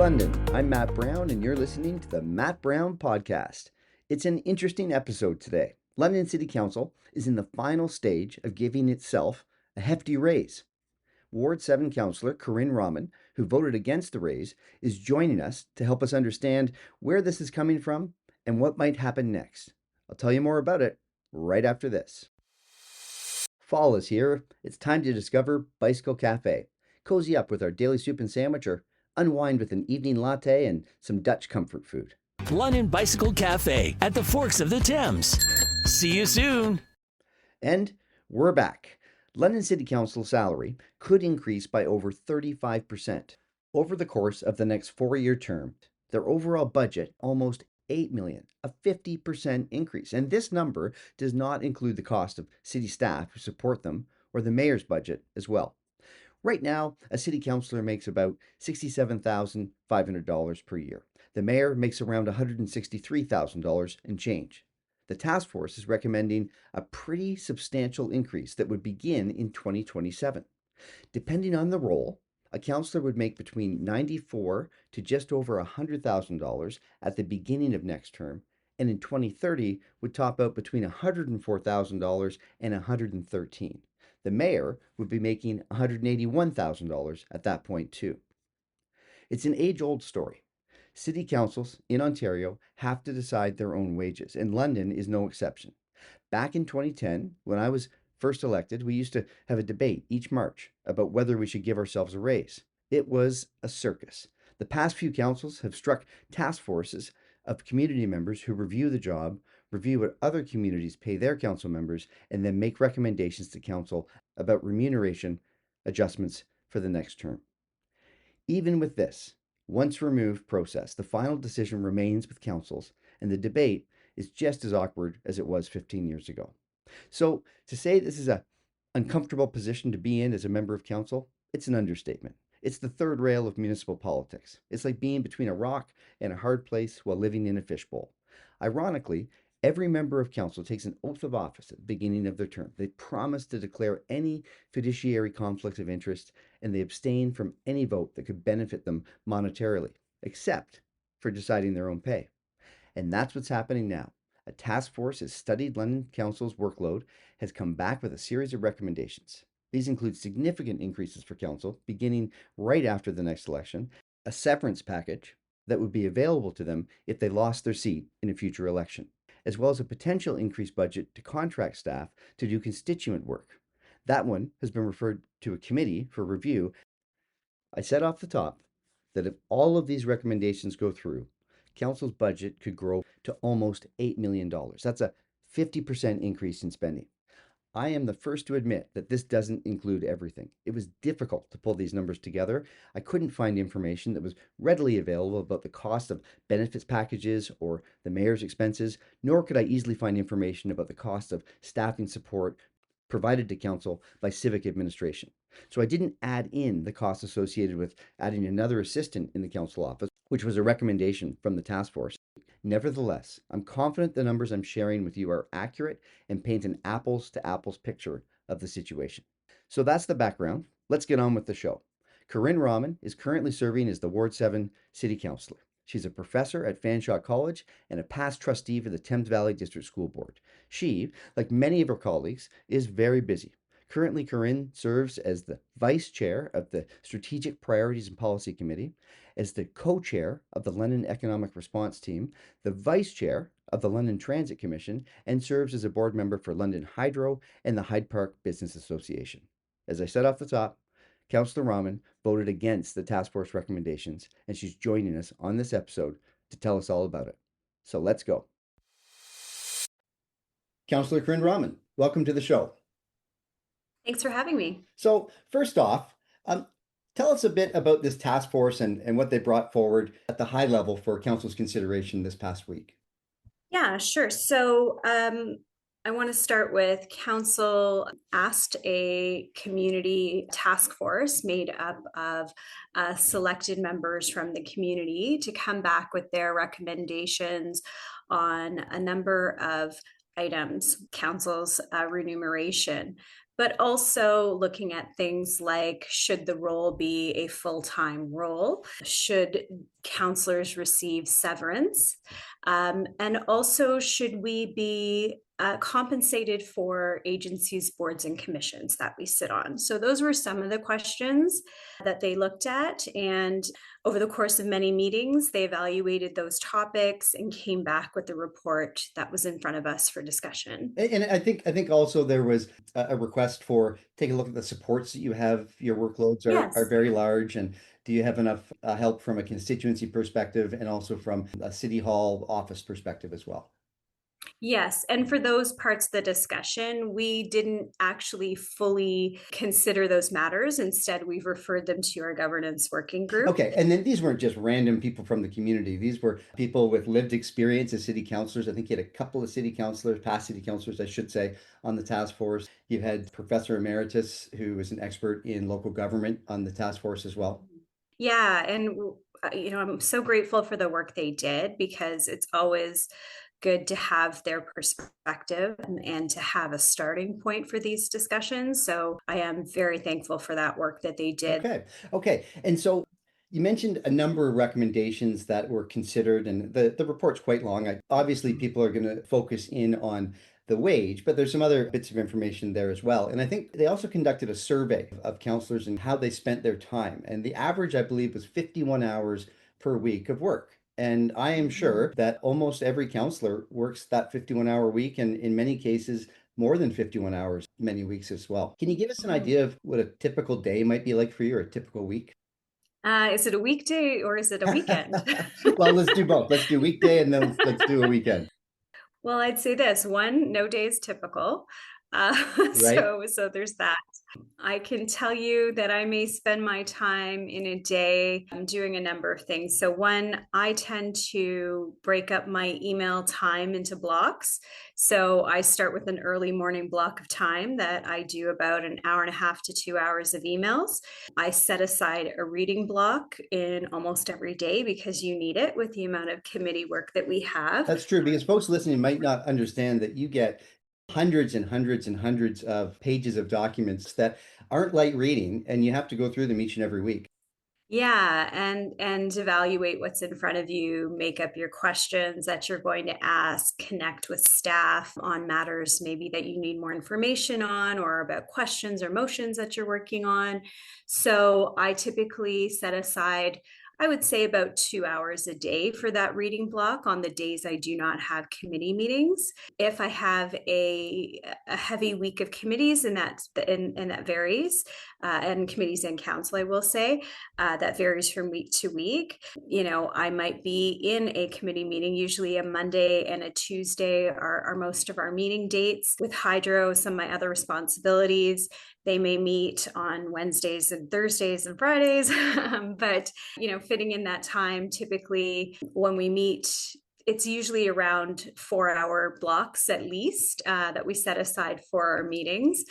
London. I'm Matt Brown, and you're listening to the Matt Brown Podcast. It's an interesting episode today. London City Council is in the final stage of giving itself a hefty raise. Ward 7 Councillor Corrine Rahman, who voted against the raise, is joining us to help us understand where this is coming from and what might happen next. I'll tell you more about it right after this. Fall is here. It's time to discover Bicycle Cafe. Cozy up with our daily soup and sandwich, or unwind with an evening latte and some Dutch comfort food. London Bicycle Cafe at the Forks of the Thames. See you soon. And we're back. London City Council salary could increase by over 35% over the course of the next 4-year term. Their overall budget, almost $8 million, a 50% increase. And this number does not include the cost of city staff who support them or the mayor's budget as well. Right now, a city councillor makes about $67,500 per year. The mayor makes around $163,000 and change. The task force is recommending a pretty substantial increase that would begin in 2027. Depending on the role, a councillor would make between $94,000 to just over $100,000 at the beginning of next term, and in 2030 would top out between $104,000 and $113,000. The mayor would be making $181,000 at that point too. It's an age-old story. City councils in Ontario have to decide their own wages, and London is no exception. Back in 2010, when I was first elected, we used to have a debate each March about whether we should give ourselves a raise. It was a circus. The past few councils have struck task forces of community members who review the job, review what other communities pay their council members, and then make recommendations to council about remuneration adjustments for the next term. Even with this once removed process, the final decision remains with councils, and the debate is just as awkward as it was 15 years ago. So to say this is an uncomfortable position to be in as a member of council, it's an understatement. It's the third rail of municipal politics. It's like being between a rock and a hard place while living in a fishbowl. Ironically, every member of council takes an oath of office at the beginning of their term. They promise to declare any fiduciary conflict of interest, and they abstain from any vote that could benefit them monetarily, except for deciding their own pay. And that's what's happening now. A task force has studied London Council's workload, has come back with a series of recommendations. These include significant increases for council, beginning right after the next election, a severance package that would be available to them if they lost their seat in a future election, as well as a potential increased budget to contract staff to do constituent work. That one has been referred to a committee for review. I said off the top that if all of these recommendations go through, council's budget could grow to almost $8 million. That's a 50% increase in spending. I am the first to admit that this doesn't include everything. It was difficult to pull these numbers together. I couldn't find information that was readily available about the cost of benefits packages or the mayor's expenses, nor could I easily find information about the cost of staffing support provided to council by civic administration. So I didn't add in the costs associated with adding another assistant in the council office, which was a recommendation from the task force. Nevertheless, I'm confident the numbers I'm sharing with you are accurate and paint an apples to apples picture of the situation. So that's the background. Let's get on with the show. Corrine Rahman is currently serving as the Ward 7 City Councillor. She's a professor at Fanshawe College and a past trustee for the Thames Valley District School Board. She, like many of her colleagues, is very busy. Currently, Corrine serves as the Vice Chair of the Strategic Priorities and Policy Committee, as the Co-Chair of the London Economic Response Team, the Vice Chair of the London Transit Commission, and serves as a board member for London Hydro and the Hyde Park Business Association. As I said off the top, Councillor Rahman voted against the task force recommendations, and she's joining us on this episode to tell us all about it. So let's go. Councillor Corrine Rahman, welcome to the show. Thanks for having me. So first off, tell us a bit about this task force and what they brought forward at the high level for council's consideration this past week. Yeah, sure. So I want to start with council asked a community task force made up of selected members from the community to come back with their recommendations on a number of items, council's remuneration, but also looking at things like, should the role be a full-time role? Should councillors receive severance? And also, should we be compensated for agencies, boards, and commissions that we sit on? So those were some of the questions that they looked at. And over the course of many meetings, they evaluated those topics and came back with the report that was in front of us for discussion. And I think also there was a request for take a look at the supports that you have. Your workloads are Yes. very large, and do you have enough help from a constituency perspective and also from a city hall office perspective as well? Yes. And for those parts of the discussion, we didn't actually fully consider those matters. Instead, we've referred them to our governance working group. Okay, and then these weren't just random people from the community. These were people with lived experience as city councilors. I think you had a couple of city councilors, past city councilors, I should say, on the task force. You had Professor Emeritus, who is an expert in local government on the task force as well. Yeah. And, I'm so grateful for the work they did, because it's always good to have their perspective and to have a starting point for these discussions. So I am very thankful for that work that they did. Okay, okay. And so you mentioned a number of recommendations that were considered, and the report's quite long. Obviously, people are going to focus in on the wage, but there's some other bits of information there as well. And I think they also conducted a survey of counselors and how they spent their time. And the average, I believe, was 51 hours per week of work. And I am sure that almost every counselor works that 51-hour week, and in many cases, more than 51 hours many weeks as well. Can you give us an idea of what a typical day might be like for you, or a typical week? Is it a weekday or is it a weekend? Well, let's do both. Let's do weekday and then let's do a weekend, Well, I'd say this: one, no day is typical. right? So there's that. I can tell you that I may spend my time in a day doing a number of things. So, one, I tend to break up my email time into blocks. So, I start with an early morning block of time that I do about an hour and a half to 2 hours of emails. I set aside a reading block in almost every day, because you need it with the amount of committee work that we have. That's true, because folks listening might not understand that you get hundreds and hundreds and hundreds of pages of documents that aren't light reading, and you have to go through them each and every week. Yeah, and evaluate what's in front of you, make up your questions that you're going to ask, connect with staff on matters maybe that you need more information on, or about questions or motions that you're working on. So I typically set aside, I would say, about 2 hours a day for that reading block on the days I do not have committee meetings. If I have a heavy week of committees, and that varies, and committees and council, I will say, that varies from week to week. I might be in a committee meeting. Usually a Monday and a Tuesday are most of our meeting dates. With Hydro, some of my other responsibilities, they may meet on Wednesdays and Thursdays and Fridays. But, fitting in that time, typically when we meet, it's usually around 4-hour blocks at least, that we set aside for our meetings.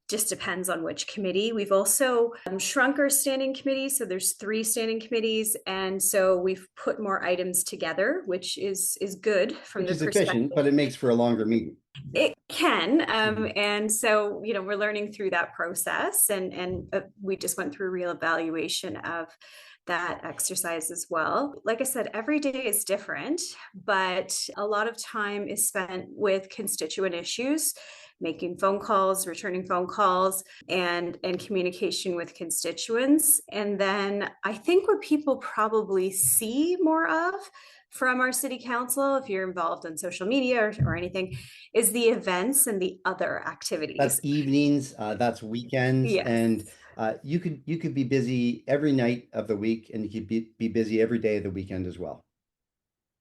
Just depends on which committee. We've also shrunk our standing committees. So there's 3 standing committees. And so we've put more items together, which is good from Which the is perspective. efficient, but it makes for a longer meeting. It can. Mhm. And so, we're learning through that process. And we just went through a real evaluation of that exercise as well. Like I said, every day is different, but a lot of time is spent with constituent issues, making phone calls, returning phone calls, and communication with constituents. And then I think what people probably see more of from our city council, if you're involved in social media or anything, is the events and the other That's activities. evenings, that's weekends, Yes. and you could be busy every night of the week, and you could be busy every day of the weekend as well.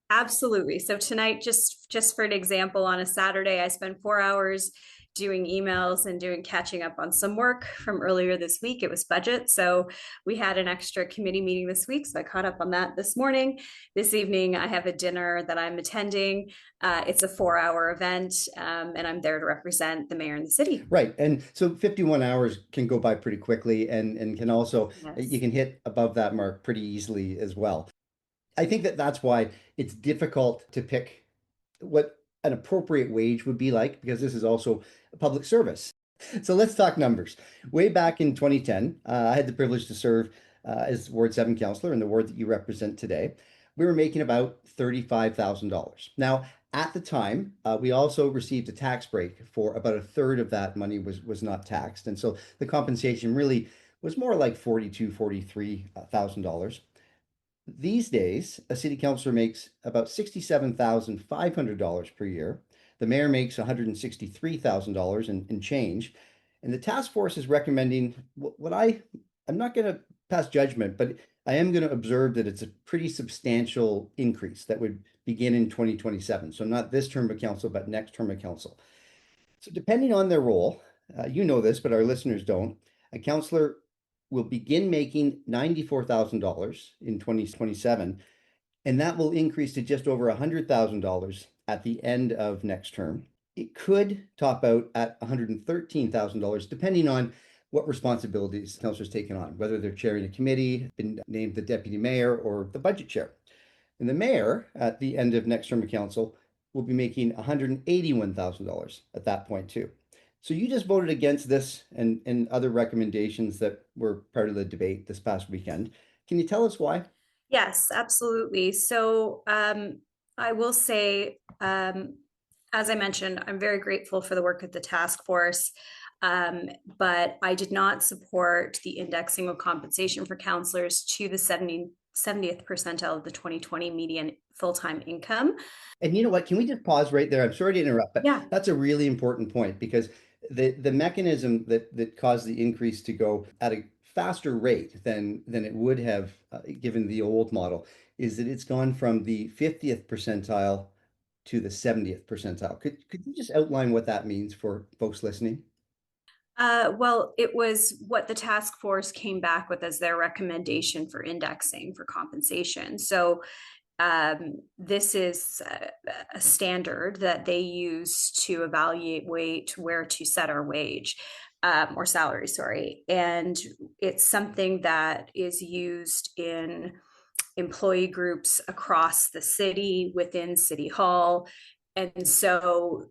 Absolutely. So tonight, just for an example, on a Saturday, I spent 4 hours doing emails and doing catching up on some work from earlier this week. It was budget. So we had an extra committee meeting this week. So I caught up on that this morning. This evening, I have a dinner that I'm attending. It's a 4-hour event, and I'm there to represent the mayor and the city. Right. And so 51 hours can go by pretty quickly, and can also, you Yes. can hit above that mark pretty easily as well. I think that that's why it's difficult to pick what an appropriate wage would be like, because this is also a public service. So let's talk numbers. Way back in 2010, I had the privilege to serve as Ward 7 councillor in the ward that you represent today. We were making about $35,000. Now, at the time, we also received a tax break for about a third of that money was not taxed. And so the compensation really was more like $42,000, $43,000. These days, a city councillor makes about $67,500 per year. The mayor makes $163,000 in change. And the task force is recommending I'm not going to pass judgment, but I am going to observe that it's a pretty substantial increase that would begin in 2027. So not this term of council, but next term of council. So depending on their role, you know this, but our listeners don't, a councillor will begin making $94,000 in 2027, and that will increase to just over $100,000 at the end of next term. It could top out at $113,000, depending on what responsibilities councillors taken on, whether they're chairing a committee, been named the deputy mayor, or the budget chair. And the mayor, at the end of next term of council, will be making $181,000 at that point too. So you just voted against this and other recommendations that were part of the debate this past weekend. Can you tell us why? Yes, absolutely. So I will say, as I mentioned, I'm very grateful for the work of the task force, but I did not support the indexing of compensation for councillors to the 70th percentile of the 2020 median full-time income. And you know what? Can we just pause right there? I'm sorry to interrupt, but Yeah. that's a really important point because the mechanism that caused the increase to go at a faster rate than it would have given the old model is that it's gone from the 50th percentile to the 70th percentile. Could you just outline what that means for folks listening? Well, it was what the task force came back with as their recommendation for indexing for compensation. So this is a standard that they use to evaluate where to set our wage or salary, sorry. And it's something that is used in employee groups across the city, within City Hall. And so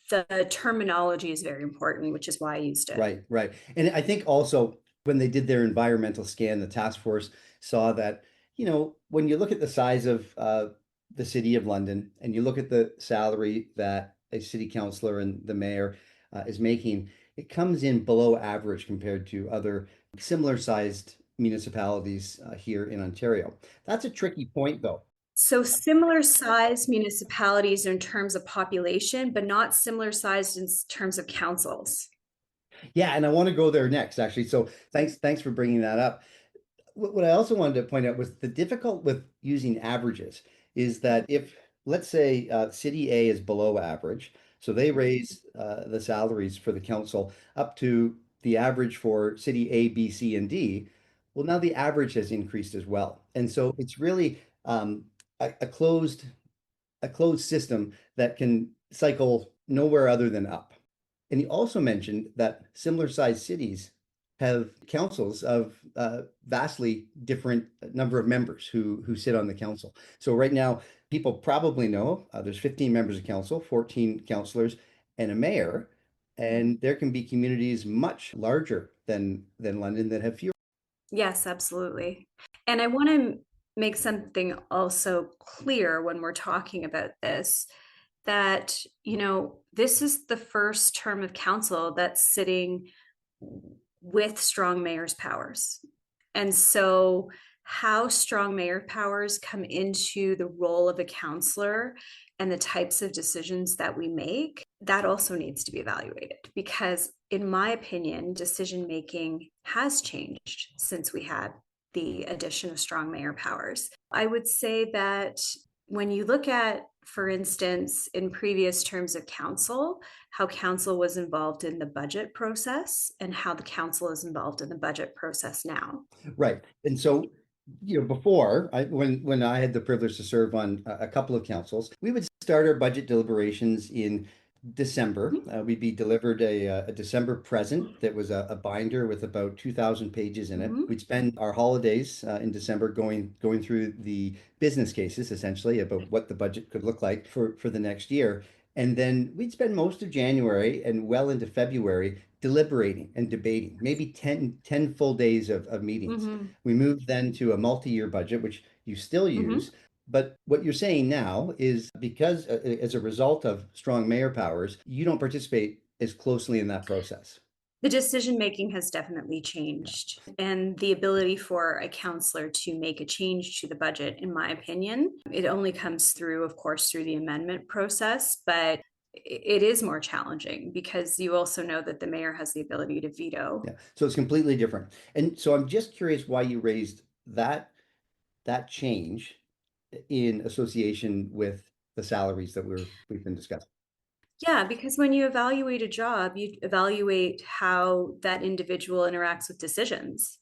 the terminology is very important, which is why I used it. Right, right. And I think also when they did their environmental scan, the task force saw that, when you look at the size of the City of London and you look at the salary that a city councillor and the mayor is making, it comes in below average compared to other similar sized municipalities here in Ontario. That's a tricky point, though. So similar sized municipalities in terms of population, but not similar sized in terms of councils. Yeah, and I want to go there next, actually. So thanks for bringing that up. What I also wanted to point out was the difficult with using averages is that if, let's say, City A is below average, so they raise the salaries for the council up to the average for City A, B, C, and D. Well, now the average has increased as well, and so it's really a closed system that can cycle nowhere other than up. And he also mentioned that similar sized cities have councils of vastly different number of members who sit on the council. So right now, people probably know there's 15 members of council, 14 councillors, and a mayor. And there can be communities much larger than London that have fewer. Yes, absolutely. And I want to make something also clear when we're talking about this that, this is the first term of council that's sitting with strong mayor's powers. And so, how strong mayor powers come into the role of a councillor and the types of decisions that we make, that also needs to be evaluated because, in my opinion, decision making has changed since we had the addition of strong mayor powers. I would say that when you look at, for instance, in previous terms of council, how council was involved in the budget process and how the council is involved in the budget process now. Right. And so, before when I had the privilege to serve on a couple of councils, we would start our budget deliberations in December. We'd be delivered a December present that was a binder with about 2,000 pages in it. We'd spend our holidays in December going through the business cases, essentially, about what the budget could look like for the next year. And then we'd spend most of January and well into February deliberating and debating, maybe ten full days of meetings. Hmm. We moved then to a multi-year budget, which you still use. Hmm. But what you're saying now is because as a result of strong mayor powers, you don't participate as closely in that process. The decision making has definitely Yeah. changed, and the ability for a counselor to make a change to the budget, in my opinion, it only comes through, of course, through the amendment process, but it is more challenging because you also know that the mayor has the ability to veto. Yeah. So it's completely different. And so I'm just curious why you raised that change in association with the salaries that we've been discussing. Yeah, because when you evaluate a job, you evaluate how that individual interacts with decisions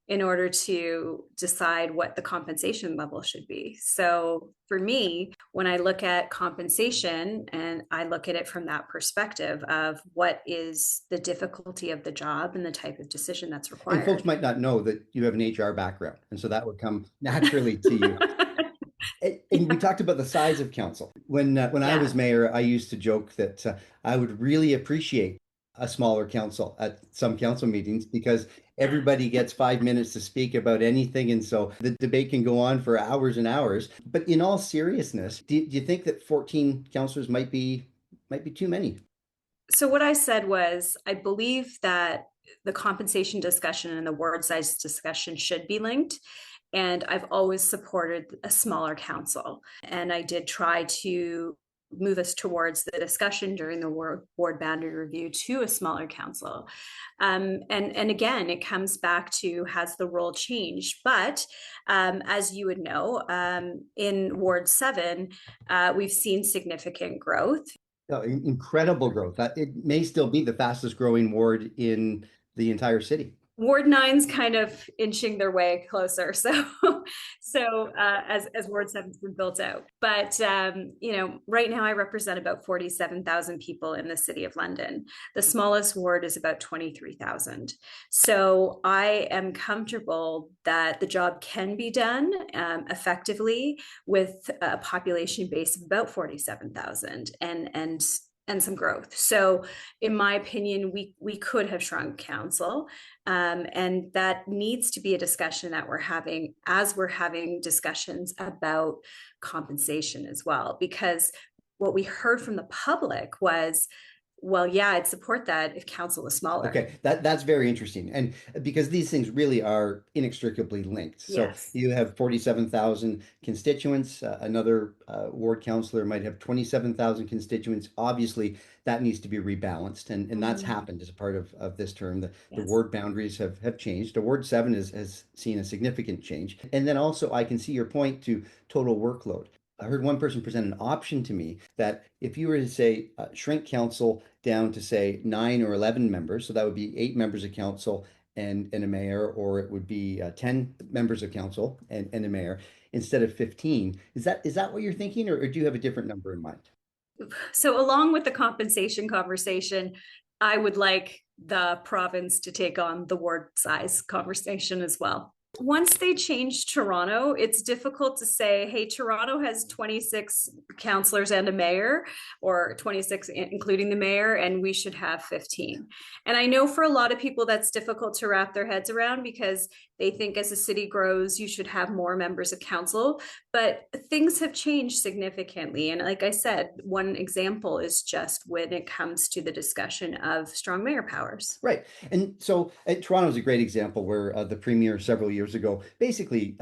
in order to decide what the compensation level should be. So for me, when I look at compensation and I look at it from that perspective of what is the difficulty of the job and the type of decision that's And folks required. might not know that you have an HR background, and so that would come naturally to you. And we Yeah. talked about the size of council. When I was Yeah. mayor, I used to joke that I would really appreciate a smaller council at some council meetings because everybody gets 5 minutes to speak about anything, and so the debate can go on for hours and hours. But in all seriousness, do you think that 14 councillors might be too many? So what I said was, I believe that the compensation discussion and the ward size discussion should be linked. And I've always supported a smaller council. And I did try to move us towards the discussion during the ward boundary review to a smaller council. And again, it comes back to has the role changed? But as you would know, in Ward 7, we've seen significant growth. Incredible growth. It may still be the fastest growing ward in the entire city. Ward Nine's kind of inching their way closer. So, as Ward Seven's been built out, but right now I represent about 47,000 people in the city of London. The smallest ward is about 23,000. So I am comfortable that the job can be done effectively with a population base of about 47,000 and some growth. So, in my opinion, we could have shrunk council. And that needs to be a discussion that we're having as we're having discussions about compensation as well. Because what we heard from the public was, well, yeah, I'd support that if council was smaller. Okay, that's very interesting. And because these things really are inextricably linked. So Yes. you have 47,000 constituents, another ward councillor might have 27,000 constituents. Obviously, that needs to be rebalanced. And that's Mhm. happened as a part of this term. The Yes. ward boundaries have changed. The Ward 7 has seen a significant change. And then also, I can see your point to total workload. I heard one person present an option to me that if you were to say shrink council down to say 9 or 11 members, so that would be 8 members of council and a mayor, or it would be 10 members of council and a mayor instead of 15. Is that what you're thinking, or do you have a different number in mind? So, along with the compensation conversation, I would like the province to take on the ward size conversation as well. Once they change Toronto, it's difficult to say, hey, Toronto has 26 councillors and a mayor, or 26, including the mayor, and we should have 15. And I know for a lot of people that's difficult to wrap their heads around because they think as the city grows, you should have more members of council. But things have changed significantly. And like I said, one example is just when it comes to the discussion of strong mayor powers. Right. And so Toronto is a great example where the premier several years ago basically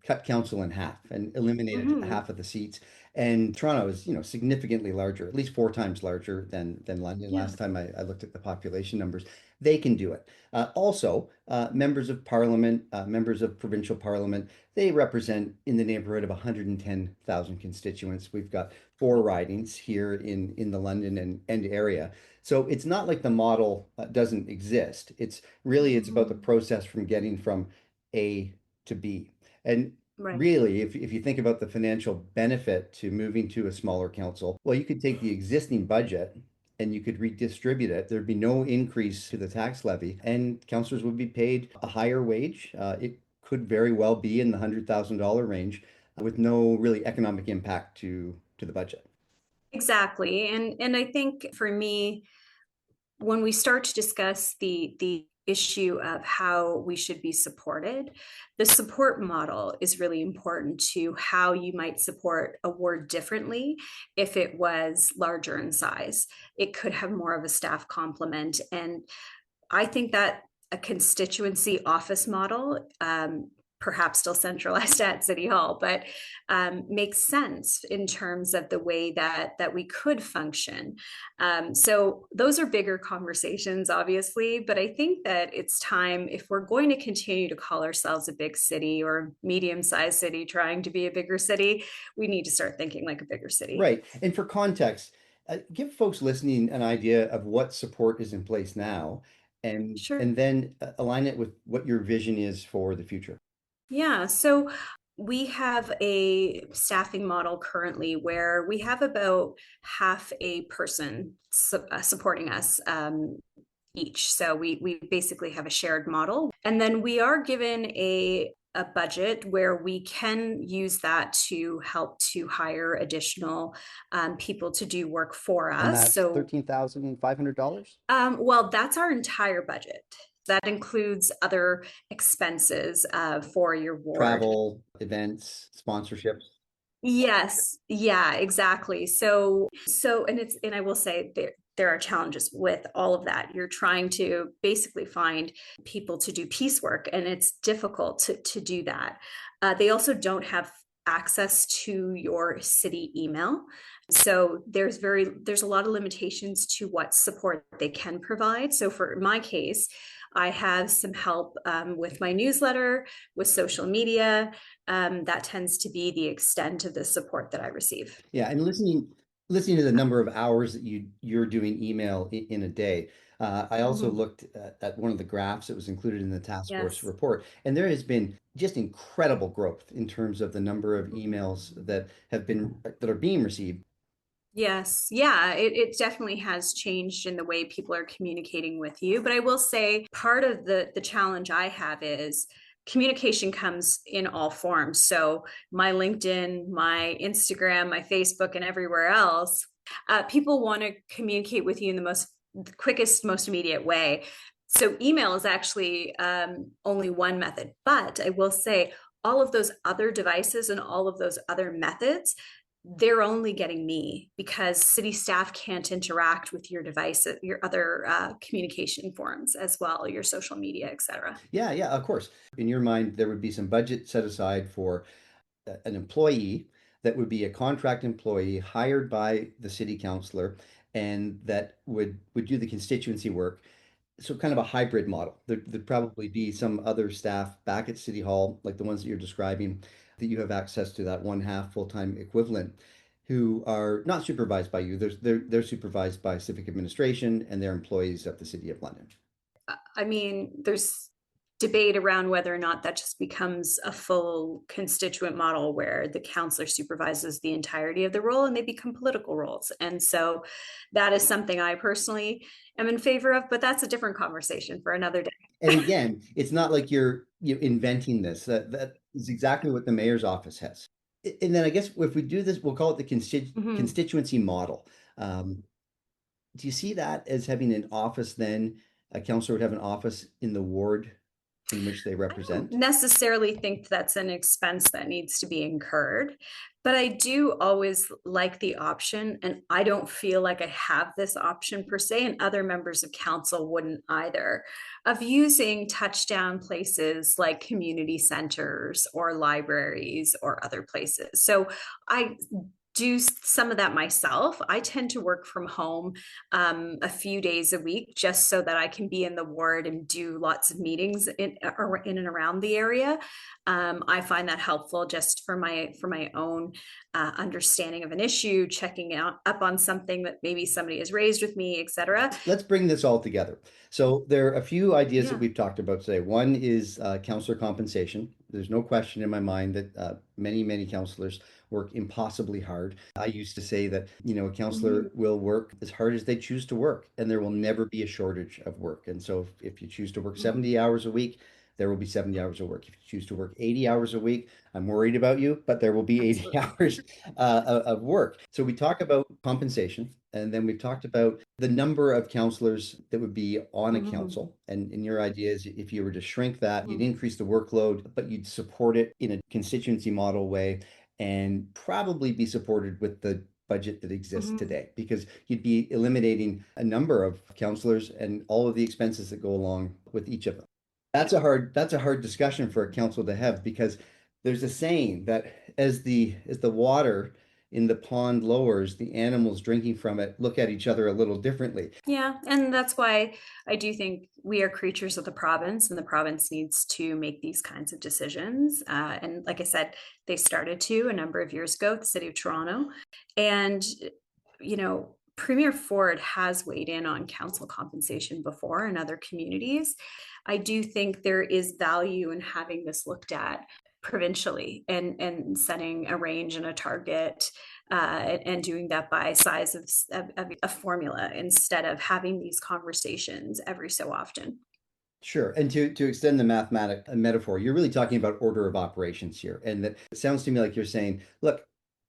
cut council in half and eliminated Mm-hmm. half of the seats. And Toronto is, significantly larger, at least 4 times larger than London. Yeah. Last time I looked at the population numbers, they can do it. Also, members of parliament, members of provincial parliament, they represent in the neighborhood of 110,000 constituents. We've got 4 ridings here in the London and area. So it's not like the model doesn't exist. It's about the Mm-hmm. process from getting from A to B. And Right. really, if you think about the financial benefit to moving to a smaller council, well, you could take the existing budget and you could redistribute it. There'd be no increase to the tax levy, and councillors would be paid a higher wage. It could very well be in the $100,000 range with no really economic impact to the budget. Exactly. And I think for me, when we start to discuss the issue of how we should be supported, the support model is really important to how you might support a ward differently if it was larger in size. It could have more of a staff complement. And I think that a constituency office model, perhaps still centralized at City Hall, but makes sense in terms of the way that we could function. So those are bigger conversations, obviously, but I think that it's time, if we're going to continue to call ourselves a big city or medium-sized city trying to be a bigger city, we need to start thinking like a bigger city. Right. And for context, give folks listening an idea of what support is in place now, Sure. and then align it with what your vision is for the future. Yeah, so we have a staffing model currently where we have about half a person supporting us each. So we basically have a shared model, and then we are given a budget where we can use that to help to hire additional people to do work for And us. that's So $13,500. well, that's our entire budget. That includes other expenses for your ward. Travel, events, sponsorships. Yes, yeah, exactly. And I will say there are challenges with all of that. You're trying to basically find people to do piecework, and it's difficult to do that. They also don't have access to your city email. So there's a lot of limitations to what support they can provide. So for my case, I have some help with my newsletter, with social media. That tends to be the extent of the support that I receive. Yeah, and listening to the number of hours that you're doing email in a day. I also Mhm. looked at one of the graphs that was included in the task force Yes. report, and there has been just incredible growth in terms of the number of emails that are being received. Yes. Yeah, it definitely has changed in the way people are communicating with you. But I will say part of the challenge I have is communication comes in all forms. So my LinkedIn, my Instagram, my Facebook, and everywhere else, people want to communicate with you in the quickest, most immediate way. So email is actually only one method. But I will say all of those other devices and all of those other methods, they're only getting me because city staff can't interact with your devices, your other communication forms as well, your social media, etc. Yeah, yeah, of course. In your mind, there would be some budget set aside for an employee that would be a contract employee hired by the city councillor and that would do the constituency work. So kind of a hybrid model. There'd probably be some other staff back at City Hall, like the ones that you're describing, that you have access to that one half full-time equivalent, who are not supervised by you. They're supervised by civic administration and they're employees of the City of London. I mean, there's debate around whether or not that just becomes a full constituent model where the counselor supervises the entirety of the role and they become political roles. And so that is something I personally am in favor of, but that's a different conversation for another And day. again, it's not like you're inventing this. That is exactly what the mayor's office has. And then I guess if we do this, we'll call it the Mhm. constituency model. Um, do you see that as having an office then? A councillor would have an office in the ward in which they I don't represent? necessarily think that's an expense that needs to be incurred, but I do always like the option, and I don't feel like I have this option per se, and other members of council wouldn't either, of using touchdown places like community centers or libraries or other places. So I do some of that myself. I tend to work from home a few days a week just so that I can be in the ward and do lots of meetings in and around the area. I find that helpful just for my own understanding of an issue, checking out up on something that maybe somebody has raised with me, etc. Let's bring this all together. So there are a few ideas that Yeah. we've talked about today. One is counselor compensation. There's no question in my mind that many counselors work impossibly hard. I used to say that, a Mhm. counselor will work as hard as they choose to work, and there will never be a shortage of work. And so if you choose to work Mhm. 70 hours a week, there will be 70 hours of work. If you choose to work 80 hours a week, I'm worried about you, but there will be 80 Absolutely. hours of work. So we talk about compensation, and then we've talked about the number of counselors that would be on a Mhm. council. And your idea is if you were to shrink that, you'd Mhm. increase the workload, but you'd support it in a constituency model way and probably be supported with the budget that exists Mhm. today because you'd be eliminating a number of counselors and all of the expenses that go along with each of them. That's a hard discussion for a council to have because there's a saying that as the water in the pond lowers, the animals drinking from it look at each other a little differently. Yeah, and that's why I do think we are creatures of the province, and the province needs to make these kinds of decisions. And like I said, they started to a number of years ago, the City of Toronto. And, Premier Ford has weighed in on council compensation before in other communities. I do think there is value in having this looked at provincially and setting a range and a target and doing that by size of a formula instead of having these conversations every so often. Sure. And to extend the mathematic metaphor, you're really talking about order of operations here. And that it sounds to me like you're saying, look,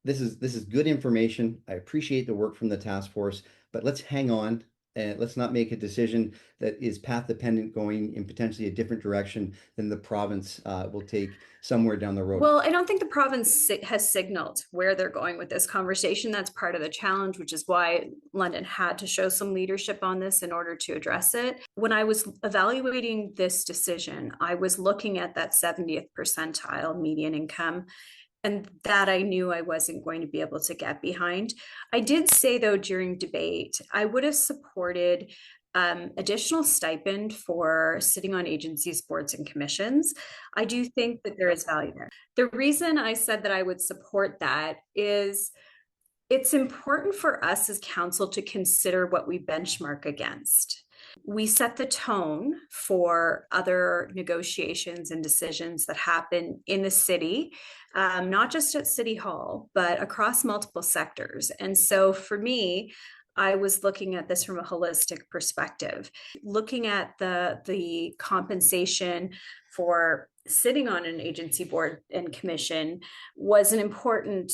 this is good information. I appreciate the work from the task force, but let's hang on and let's not make a decision that is path dependent going in potentially a different direction than the province will take somewhere down the road. Well, I don't think the province has signaled where they're going with this conversation. That's part of the challenge, which is why London had to show some leadership on this in order to address it. When I was evaluating this decision, I was looking at that 70th percentile median income, and that I knew I wasn't going to be able to get behind. I did say, though, during debate, I would have supported additional stipend for sitting on agencies, boards, and commissions. I do think that there is value there. The reason I said that I would support that is it's important for us as council to consider what we benchmark against. We set the tone for other negotiations and decisions that happen in the city, not just at City Hall, but across multiple sectors. And so for me, I was looking at this from a holistic perspective, looking at the compensation for sitting on an agency board and commission was an important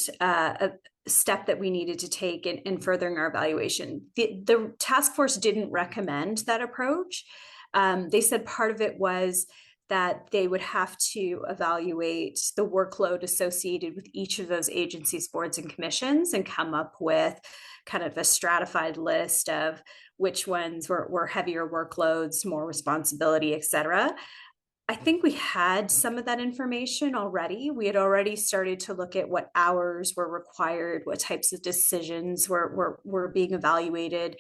step that we needed to take in furthering our evaluation. The task force didn't recommend that approach. They said part of it was that they would have to evaluate the workload associated with each of those agencies, boards, and commissions and come up with kind of a stratified list of which ones were heavier workloads, more responsibility, et cetera. I think we had some of that information already. We had already started to look at what hours were required, what types of decisions were being evaluated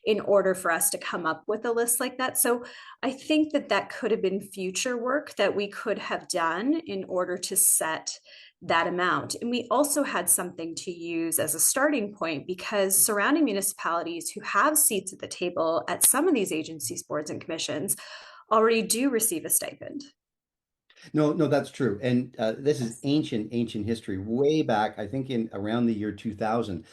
in order for us to come up with a list like that. So I think that that could have been future work that we could have done in order to set that amount. And we also had something to use as a starting point because surrounding municipalities who have seats at the table at some of these agencies, boards, and commissions already do receive a stipend. No, no, that's true. And this is Yes. ancient history. Way back, I think in around the year 2000,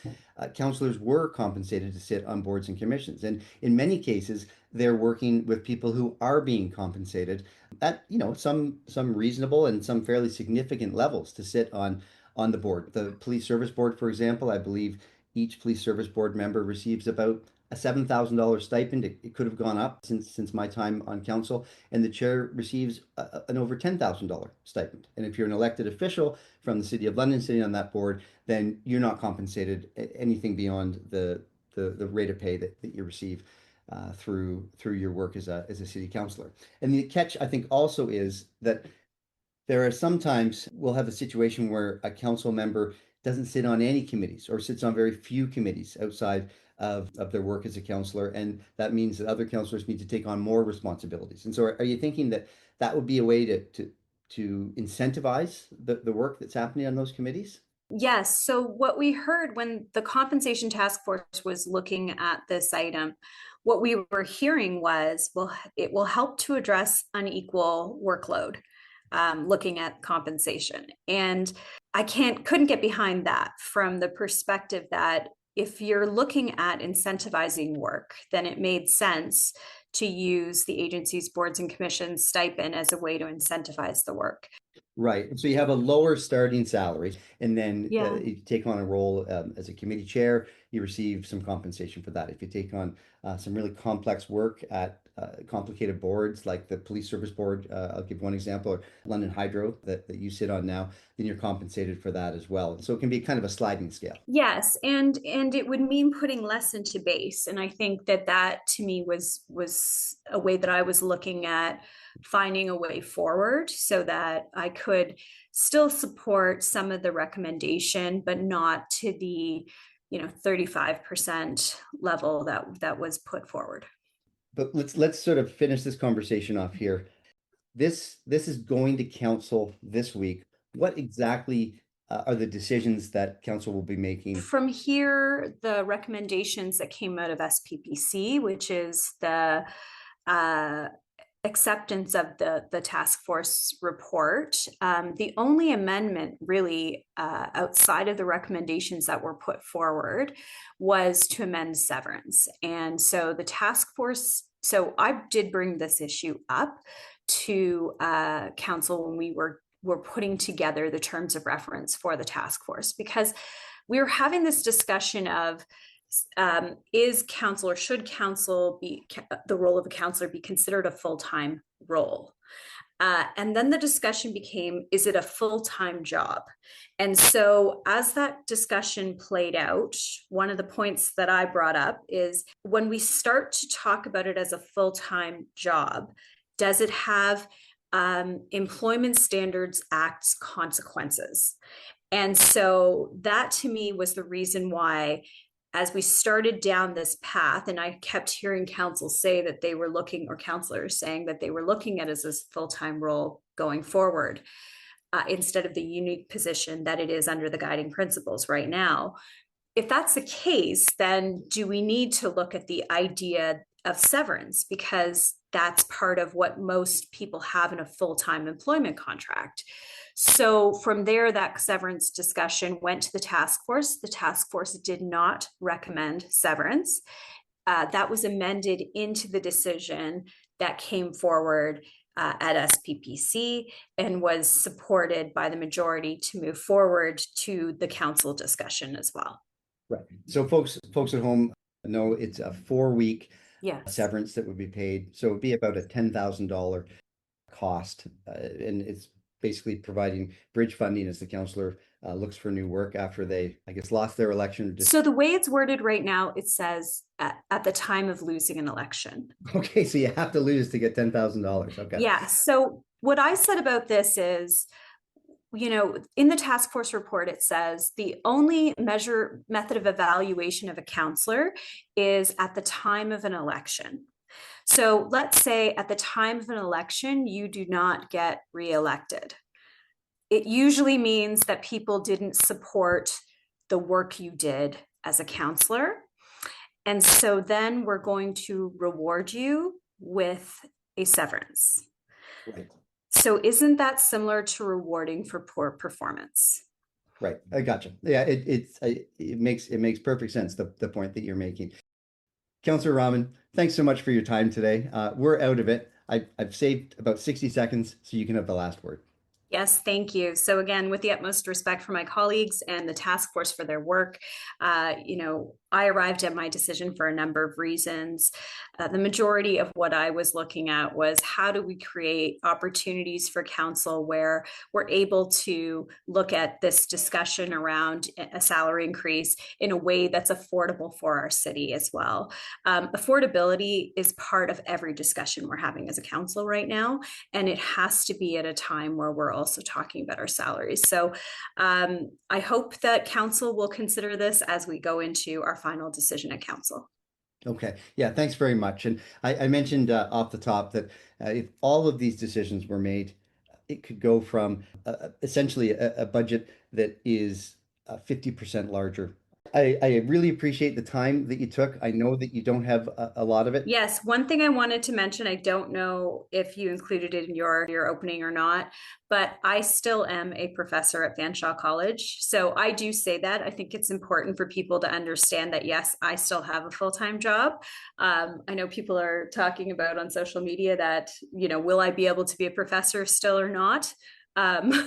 counselors were compensated to sit on boards and commissions. And in many cases, they're working with people who are being compensated at, some reasonable and some fairly significant levels to sit on the board. The police service board, for example, I believe each police service board member receives about a $7,000 stipend. It could have gone up since my time on council, and the chair receives an over $10,000 stipend. And if you're an elected official from the City of London sitting on that board, then you're not compensated anything beyond the rate of pay that you receive through your work as a city councillor. And the catch, I think, also is that there are sometimes we'll have a situation where a council member doesn't sit on any committees or sits on very few committees outside of their work as a councillor. And that means that other councillors need to take on more responsibilities. And so are you thinking that that would be a way to incentivize the work that's happening on those committees? Yes. So, what we heard when the compensation task force was looking at this item, what we were hearing was, well, it will help to address unequal workload, looking at compensation. And I couldn't get behind that from the perspective that if you're looking at incentivizing work, then it made sense to use the agency's boards and commissions stipend as a way to incentivize the work. Right. So you have a lower starting salary, and then Yeah. if you take on a role as a committee chair, you receive some compensation for that. If you take on some really complex work at complicated boards like the Police Service Board, I'll give one example, or London Hydro that you sit on now, then you're compensated for that as well. So it can be kind of a sliding scale. Yes, and it would mean putting less into base, and I think that that to me was a way that I was looking at finding a way forward so that I could still support some of the recommendation, but not to the 35% level that was put forward. But let's sort of finish this conversation off here. This is going to council this week. What exactly are the decisions that council will be making? From here, the recommendations that came out of SPPC, which is the acceptance of the task force report. The only amendment really outside of the recommendations that were put forward was to amend severance. And so the task force, so I did bring this issue up to council when we were putting together the terms of reference for the task force, because we were having this discussion of is council, or should council be, the role of a councillor be considered a full-time role? And then the discussion became, is it a full-time job? And so as that discussion played out, one of the points that I brought up is when we start to talk about it as a full-time job, does it have Employment Standards Act's consequences? And so that to me was the reason why, as we started down this path, and I kept hearing council say that they were looking, or councillors saying that they were looking at it as a full-time role going forward, instead of the unique position that it is under the guiding principles right now. If that's the case, then do we need to look at the idea of severance? Because that's part of what most people have in a full-time employment contract. So from there, that severance discussion went to the task force. The task force did not recommend severance. That was amended into the decision that came forward at SPPC and was supported by the majority to move forward to the council discussion as well. Right. So folks at home know it's a 4-week severance that would be paid. So it would be about a $10,000 cost, and it's basically providing bridge funding as the councillor looks for new work after they, I guess, lost their election. So the way it's worded right now, it says at the time of losing an election. Okay, so you have to lose to get $10,000. Okay. Yeah. So what I said about this is, in the task force report, it says the only method of evaluation of a councillor is at the time of an election. So let's say at the time of an election, you do not get reelected. It usually means that people didn't support the work you did as a councillor. And so then we're going to reward you with a severance. Right. So isn't that similar to rewarding for poor performance? Right. I gotcha. Yeah, it makes perfect sense, the point that you're making. Councillor Rahman, thanks so much for your time today. We're out of it. I've saved about 60 seconds, so you can have the last word. Yes, thank you. So again, with the utmost respect for my colleagues and the task force for their work, I arrived at my decision for a number of reasons. The majority of what I was looking at was how do we create opportunities for council where we're able to look at this discussion around a salary increase in a way that's affordable for our city as well. Affordability is part of every discussion we're having as a council right now, and it has to be at a time where we're also talking about our salaries. So I hope that council will consider this as we go into our final decision at council. Okay. Yeah, thanks very much. And I mentioned off the top that if all of these decisions were made, it could go from essentially a budget that is 50% larger. I really appreciate the time that you took. I know that you don't have a lot of it. Yes, one thing I wanted to mention, I don't know if you included it in your opening or not, but I still am a professor at Fanshawe College. So I do say that. I think it's important for people to understand that, yes, I still have a full-time job. I know people are talking about on social media that, will I be able to be a professor still or not? How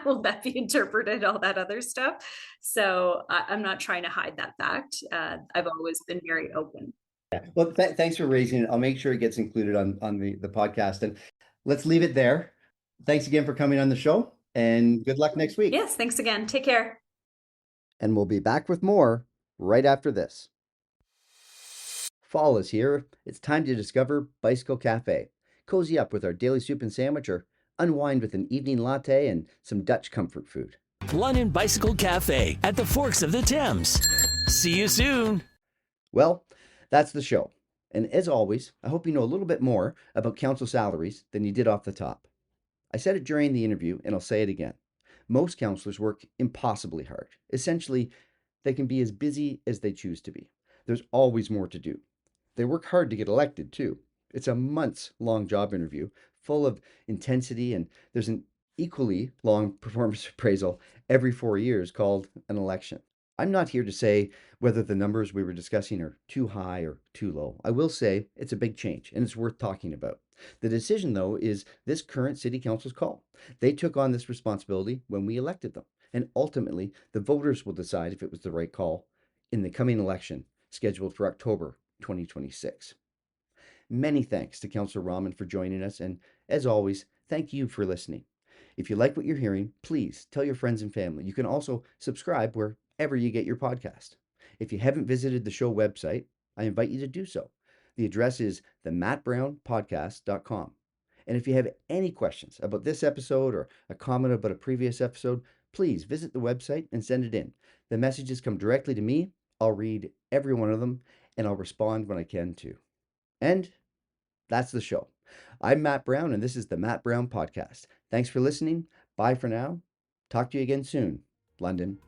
will that be interpreted? All that other stuff. So I'm not trying to hide that fact. I've always been very open. Yeah. Well, thanks for raising it. I'll make sure it gets included on the podcast. And let's leave it there. Thanks again for coming on the show, and good luck next week. Yes, thanks again. Take care. And we'll be back with more right after this. Fall is here. It's time to discover Bicycle Cafe. Cozy up with our daily soup and sandwich, or unwind with an evening latte and some Dutch comfort food. London Bicycle Cafe at the Forks of the Thames. See you soon. Well, that's the show. And as always, I hope you know a little bit more about council salaries than you did off the top. I said it during the interview, and I'll say it again. Most councillors work impossibly hard. Essentially, they can be as busy as they choose to be. There's always more to do. They work hard to get elected, too. It's a months long job interview full of intensity, and there's an equally long performance appraisal every 4 years called an election. I'm not here to say whether the numbers we were discussing are too high or too low. I will say it's a big change and it's worth talking about. The decision, though, is this current city council's call. They took on this responsibility when we elected them, and ultimately the voters will decide if it was the right call in the coming election scheduled for October 2026. Many thanks to Councillor Rahman for joining us, and as always, thank you for listening. If you like what you're hearing, please tell your friends and family. You can also subscribe wherever you get your podcast. If you haven't visited the show website, I invite you to do so. The address is themattbrownpodcast.com. And if you have any questions about this episode or a comment about a previous episode, please visit the website and send it in. The messages come directly to me. I'll read every one of them, and I'll respond when I can too. And that's the show. I'm Matt Brown, and this is the Matt Brown Podcast. Thanks for listening. Bye for now. Talk to you again soon. London.